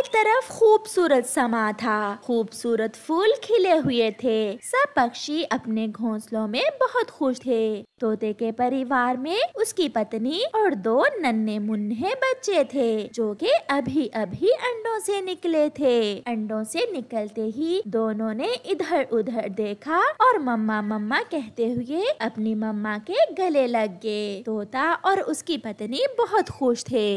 तरफ खूबसूरत समा था। खूबसूरत फूल खिले हुए थे। सब पक्षी अपने घोंसलों में बहुत खुश थे। तोते के परिवार में उसकी पत्नी और 2 नन्हे मुन्ने बच्चे थे जो कि अभी अभी अंडों से निकले थे। अंडों से निकलते ही दोनों ने इधर उधर देखा और मम्मा मम्मा कहते हुए अपनी मम्मा के गले लग गए। तोता और उसकी पत्नी बहुत खुश थे।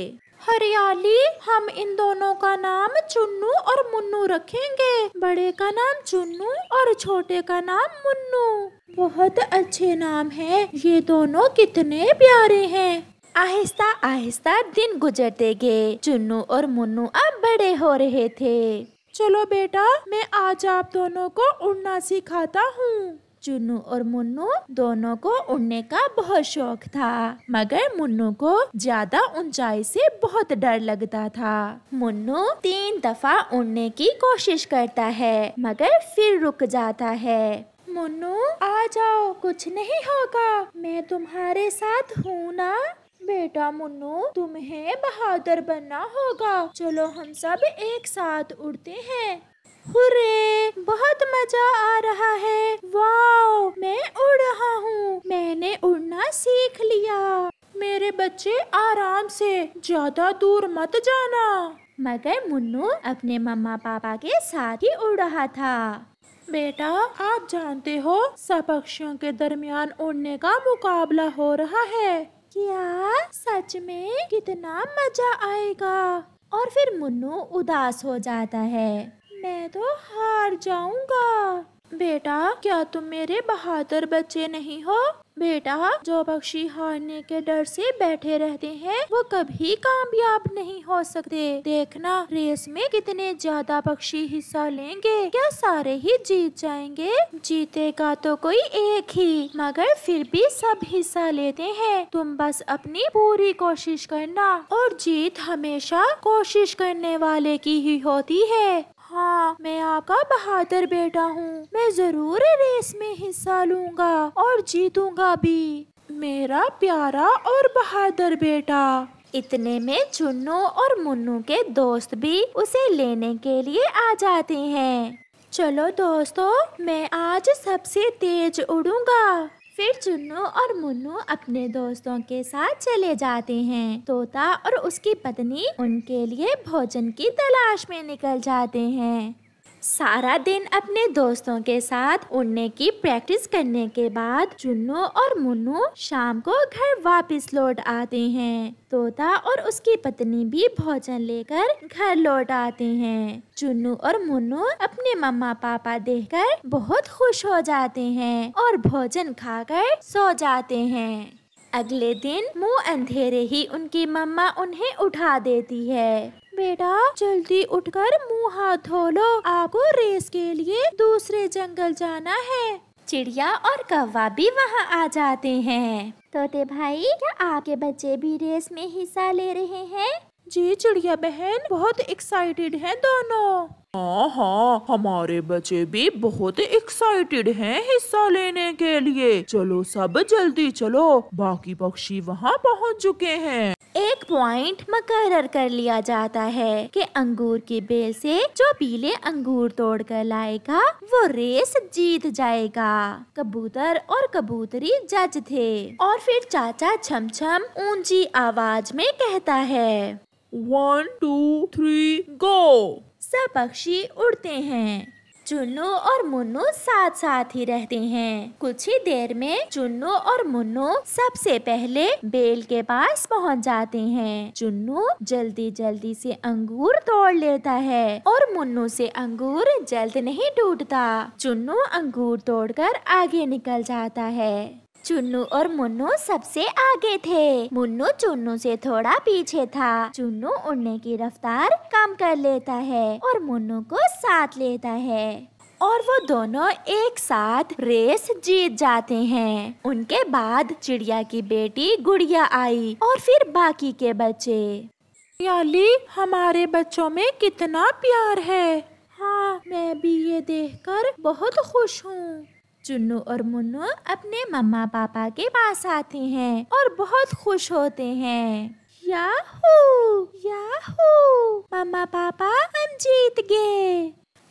हरियाली, हम इन दोनों का नाम चुन्नू और मुन्नू रखेंगे। बड़े का नाम चुन्नू और छोटे का नाम मुन्नू। बहुत अच्छे नाम हैं। ये दोनों कितने प्यारे हैं। आहिस्ता आहिस्ता दिन गुजरते गए। चुन्नू और मुन्नू अब बड़े हो रहे थे। चलो बेटा, मैं आज आप दोनों को उड़ना सिखाता हूँ। चुन्नू और मुन्नू दोनों को उड़ने का बहुत शौक था, मगर मुन्नू को ज्यादा ऊंचाई से बहुत डर लगता था। मुन्नू 3 दफा उड़ने की कोशिश करता है मगर फिर रुक जाता है। मुन्नू, आ जाओ, कुछ नहीं होगा, मैं तुम्हारे साथ हूँ ना। बेटा मुन्नू, तुम्हें बहादुर बनना होगा। चलो हम सब एक साथ उड़ते हैं। हुर्रे, बहुत मजा आ रहा है। वाओ, मैं उड़ रहा हूँ। मैंने उड़ना सीख लिया। मेरे बच्चे, आराम से, ज्यादा दूर मत जाना। मगर मुन्नू अपने मम्मा पापा के साथ ही उड़ रहा था। बेटा, आप जानते हो सब पक्षियों के दरमियान उड़ने का मुकाबला हो रहा है। क्या सच में? कितना मजा आएगा। और फिर मुन्नू उदास हो जाता है। मैं तो हार जाऊंगा। बेटा, क्या तुम मेरे बहादुर बच्चे नहीं हो? बेटा, जो पक्षी हारने के डर से बैठे रहते हैं वो कभी कामयाब नहीं हो सकते। देखना, रेस में कितने ज्यादा पक्षी हिस्सा लेंगे। क्या सारे ही जीत जाएंगे? जीतेगा तो कोई एक ही, मगर फिर भी सब हिस्सा लेते हैं। तुम बस अपनी पूरी कोशिश करना, और जीत हमेशा कोशिश करने वाले की ही होती है। हाँ, मैं आपका बहादुर बेटा हूँ। मैं जरूर रेस में हिस्सा लूंगा और जीतूंगा भी, मेरा प्यारा और बहादुर बेटा। इतने में चुन्नू और मुन्नू के दोस्त भी उसे लेने के लिए आ जाते हैं। चलो दोस्तों, मैं आज सबसे तेज उड़ूंगा। फिर चुन्नू और मुन्नू अपने दोस्तों के साथ चले जाते हैं। तोता और उसकी पत्नी उनके लिए भोजन की तलाश में निकल जाते हैं। सारा दिन अपने दोस्तों के साथ उड़ने की प्रैक्टिस करने के बाद चुन्नू और मुन्नू शाम को घर वापस लौट आते हैं। तोता और उसकी पत्नी भी भोजन लेकर घर लौट आते हैं। चुन्नू और मुन्नू अपने मम्मा पापा देखकर बहुत खुश हो जाते हैं और भोजन खाकर सो जाते हैं। अगले दिन मुंह अंधेरे ही उनकी मम्मा उन्हें उठा देती है। बेटा, जल्दी उठकर मुंह हाथ धो लो, आपको रेस के लिए दूसरे जंगल जाना है। चिड़िया और कौवा भी वहाँ आ जाते हैं। तोते भाई, क्या आपके बच्चे भी रेस में हिस्सा ले रहे हैं? जी चिड़िया बहन, बहुत एक्साइटेड हैं दोनों। हाँ हाँ, हमारे बच्चे भी बहुत एक्साइटेड हैं हिस्सा लेने के लिए। चलो सब जल्दी चलो, बाकी पक्षी वहाँ पहुँच चुके हैं। एक पॉइंट मुकर्रर कर लिया जाता है कि अंगूर की बेल से जो पीले अंगूर तोड़ कर लाएगा वो रेस जीत जाएगा। कबूतर और कबूतरी जज थे और फिर चाचा छमछम ऊंची आवाज में कहता है, 1 2 3 गो। सब पक्षी उड़ते हैं। चुन्नू और मुन्नू साथ साथ ही रहते हैं। कुछ ही देर में चुन्नू और मुन्नू सबसे पहले बेल के पास पहुंच जाते हैं। चुन्नू जल्दी जल्दी से अंगूर तोड़ लेता है और मुन्नू से अंगूर जल्द नहीं टूटता। चुन्नू अंगूर तोड़कर आगे निकल जाता है। चुन्नू और मुन्नू सबसे आगे थे। मुन्नू चुन्नू से थोड़ा पीछे था। चुन्नू उड़ने की रफ्तार कम कर लेता है और मुन्नू को साथ लेता है और वो दोनों एक साथ रेस जीत जाते हैं। उनके बाद चिड़िया की बेटी गुड़िया आई और फिर बाकी के बच्चे। याली, हमारे बच्चों में कितना प्यार है। हाँ, मैं भी ये देखकर बहुत खुश हूँ। चुन्नू और मुन्नू अपने मम्मा पापा के पास आते हैं और बहुत खुश होते हैं। याहू याहू, मम्मा पापा हम जीत गए।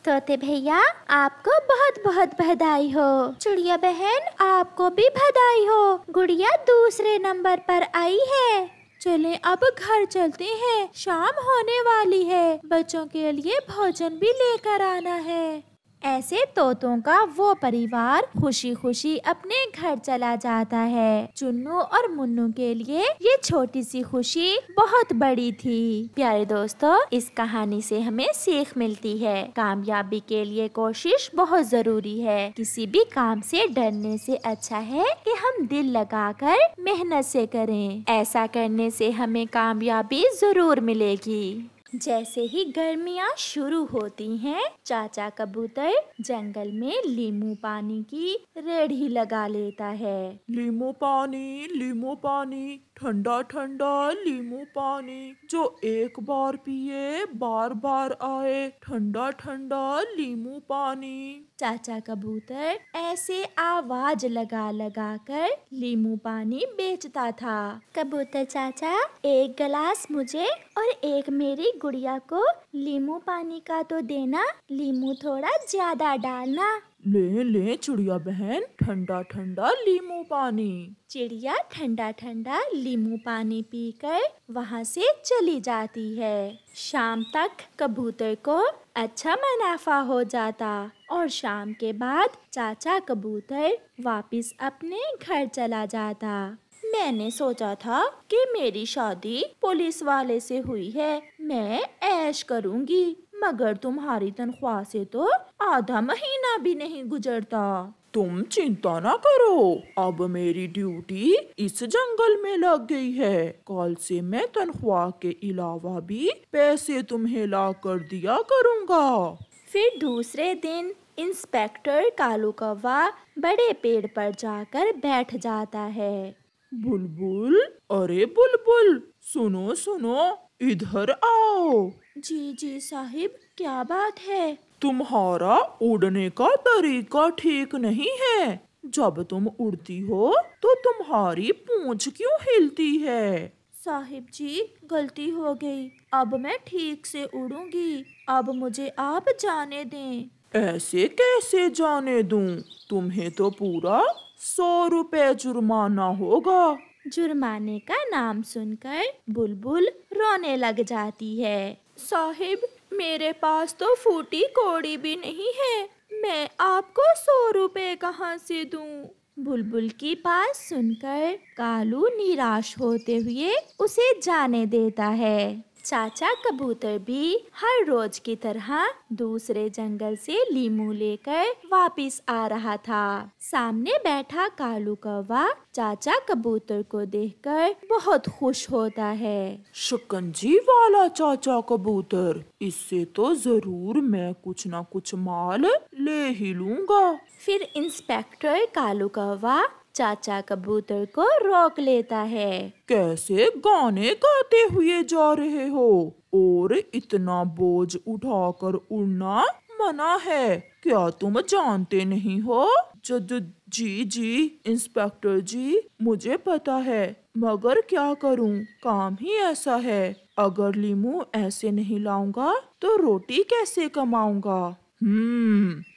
तोते भैया आपको बहुत बहुत बधाई हो। चिड़िया बहन आपको भी बधाई हो, गुड़िया दूसरे नंबर पर आई है। चलें अब घर चलते हैं, शाम होने वाली है, बच्चों के लिए भोजन भी लेकर आना है। ऐसे तोतों का वो परिवार खुशी खुशी अपने घर चला जाता है। चुन्नू और मुन्नू के लिए ये छोटी सी खुशी बहुत बड़ी थी। प्यारे दोस्तों, इस कहानी से हमें सीख मिलती है, कामयाबी के लिए कोशिश बहुत जरूरी है। किसी भी काम से डरने से अच्छा है कि हम दिल लगाकर मेहनत से करें। ऐसा करने से हमें कामयाबी जरूर मिलेगी। जैसे ही गर्मियाँ शुरू होती हैं, चाचा कबूतर जंगल में लीमू पानी की रेहड़ी लगा लेता है। लीमू पानी, ठंडा ठंडा लीमू पानी, जो एक बार पिए बार बार आए, ठंडा ठंडा लीमू पानी। चाचा कबूतर ऐसे आवाज लगा लगा कर लीमू पानी बेचता था। कबूतर चाचा, एक गिलास मुझे और एक मेरी गुड़िया को लीमू पानी का तो देना, लीमू थोड़ा ज्यादा डालना। ले चिड़िया बहन, ठंडा ठंडा लीमू पानी। चिड़िया ठंडा ठंडा लीमू पानी पीकर वहाँ से चली जाती है। शाम तक कबूतर को अच्छा मुनाफा हो जाता और शाम के बाद चाचा कबूतर वापस अपने घर चला जाता। मैंने सोचा था कि मेरी शादी पुलिस वाले से हुई है, मैं ऐश करूंगी, मगर तुम्हारी तनख्वाह से तो आधा महीना भी नहीं गुजरता। तुम चिंता ना करो, अब मेरी ड्यूटी इस जंगल में लग गई है। कल से मैं तनख्वाह के अलावा भी पैसे तुम्हें ला कर दिया करूँगा। फिर दूसरे दिन इंस्पेक्टर कालू कौवा बड़े पेड़ पर जाकर बैठ जाता है। बुलबुल, अरे बुलबुल, सुनो सुनो, इधर आओ। जी साहिब, क्या बात है? तुम्हारा उड़ने का तरीका ठीक नहीं है। जब तुम उड़ती हो तो तुम्हारी पूंछ क्यों हिलती है? साहिब जी, गलती हो गई, अब मैं ठीक से उड़ूंगी, अब मुझे आप जाने दें। ऐसे कैसे जाने दूं? तुम्हें तो पूरा 100 रुपए जुर्माना होगा। जुर्माने का नाम सुनकर बुलबुल रोने लग जाती है। साहिब, मेरे पास तो फूटी कौड़ी भी नहीं है, मैं आपको 100 रुपए कहाँ से दूं? बुलबुल की बात सुनकर कालू निराश होते हुए उसे जाने देता है। चाचा कबूतर भी हर रोज की तरह दूसरे जंगल से लीमू लेकर वापस आ रहा था। सामने बैठा कालू कौवा चाचा कबूतर को देखकर बहुत खुश होता है। शिकंजी वाला चाचा कबूतर, इससे तो जरूर मैं कुछ न कुछ माल ले ही लूंगा। फिर इंस्पेक्टर कालू कौवा चाचा कबूतर को रोक लेता है। कैसे गाने गाते हुए जा रहे हो, और इतना बोझ उठाकर उड़ना मना है, क्या तुम जानते नहीं हो? जी इंस्पेक्टर जी, मुझे पता है, मगर क्या करूं, काम ही ऐसा है। अगर लीमू ऐसे नहीं लाऊंगा तो रोटी कैसे कमाऊंगा?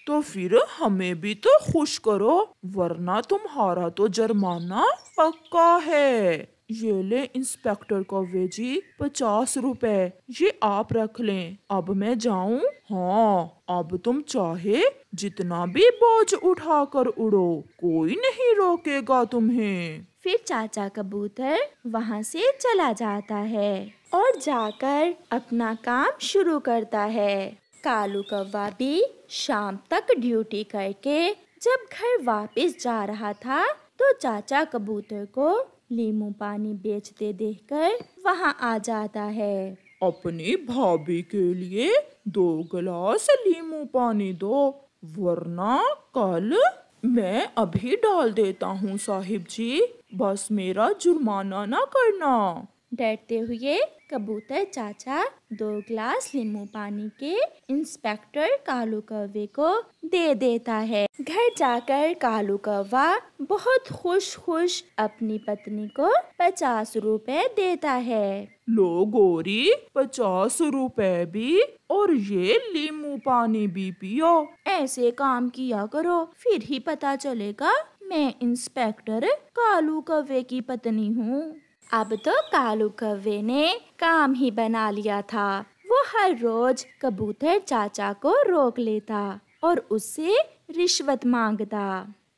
तो फिर हमें भी तो खुश करो, वरना तुम्हारा तो जुर्माना पक्का है। ये ले इंस्पेक्टर कौवे जी, 50 रुपए, ये आप रख लें। अब मैं जाऊं? हाँ, अब तुम चाहे जितना भी बोझ उठाकर उड़ो, कोई नहीं रोकेगा तुम्हें। फिर चाचा कबूतर वहाँ से चला जाता है और जाकर अपना काम शुरू करता है। कालू कौवा भी शाम तक ड्यूटी करके जब घर वापस जा रहा था तो चाचा कबूतर को लीमू पानी बेचते देखकर वहाँ आ जाता है। अपनी भाभी के लिए 2 गिलास लीमू पानी दो, वरना कल। मैं अभी डाल देता हूँ साहिब जी, बस मेरा जुर्माना ना करना। डरते हुए कबूतर चाचा 2 गिलास नींबू पानी के इंस्पेक्टर कालू कौवे को दे देता है। घर जाकर कालू कौवा बहुत खुश अपनी पत्नी को 50 रुपए देता है। लो गोरी, 50 रुपए भी और ये नींबू पानी भी पियो। ऐसे काम किया करो, फिर ही पता चलेगा मैं इंस्पेक्टर कालू कौवे की पत्नी हूँ। अब तो कालू कौवे ने काम ही बना लिया था। वो हर रोज कबूतर चाचा को रोक लेता और उससे रिश्वत मांगता।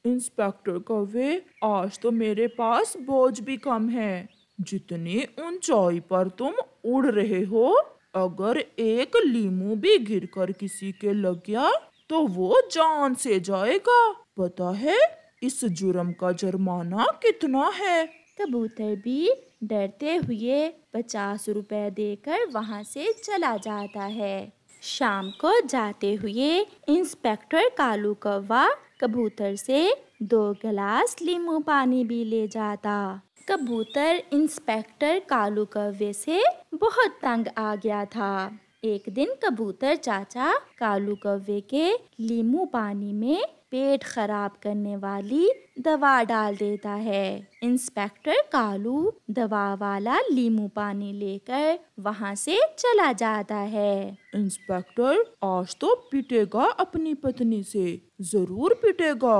इंस्पेक्टर कौवे, आज तो मेरे पास बोझ भी कम है। जितनी ऊंचाई पर तुम उड़ रहे हो, अगर एक लीमू भी गिरकर किसी के लग गया तो वो जान से जाएगा। पता है इस जुर्म का जुर्माना कितना है? कबूतर भी डरते हुए 50 रुपए देकर वहाँ से चला जाता है। शाम को जाते हुए इंस्पेक्टर कालू कौवा कबूतर से 2 गिलास नींबू पानी भी ले जाता। कबूतर इंस्पेक्टर कालू कौवे से बहुत तंग आ गया था। एक दिन कबूतर चाचा कालू कौवे के नींबू पानी में पेट खराब करने वाली दवा डाल देता है। इंस्पेक्टर कालू दवा वाला नींबू पानी लेकर वहाँ से चला जाता है। इंस्पेक्टर आज तो पिटेगा अपनी पत्नी से, जरूर पिटेगा।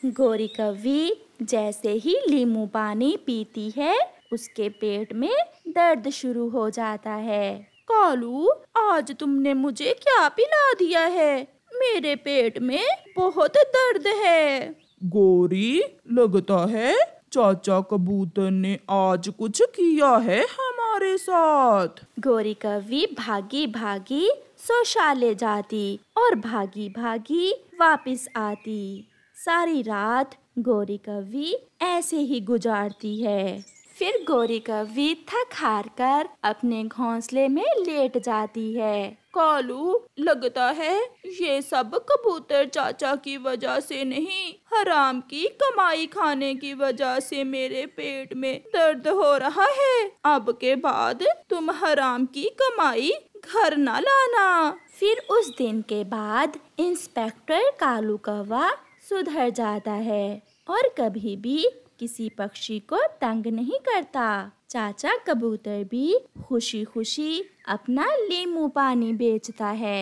गोरी कौवी जैसे ही नींबू पानी पीती है, उसके पेट में दर्द शुरू हो जाता है। कालू, आज तुमने मुझे क्या पिला दिया है? मेरे पेट में बहुत दर्द है। गोरी, लगता है चाचा कबूतर ने आज कुछ किया है हमारे साथ। गोरी कौवी भागी भागी शौचालय जाती और भागी भागी वापस आती। सारी रात गोरी कौवी ऐसे ही गुजारती है। फिर गोरी कौवी थक हार कर अपने घोंसले में लेट जाती है। कालू, लगता है ये सब कबूतर चाचा की वजह से नहीं, हराम की कमाई खाने की वजह से मेरे पेट में दर्द हो रहा है। अब के बाद तुम हराम की कमाई घर न लाना। फिर उस दिन के बाद इंस्पेक्टर कालू कौवा सुधर जाता है और कभी भी किसी पक्षी को तंग नहीं करता। चाचा कबूतर भी खुशी खुशी अपना नींबू पानी बेचता है।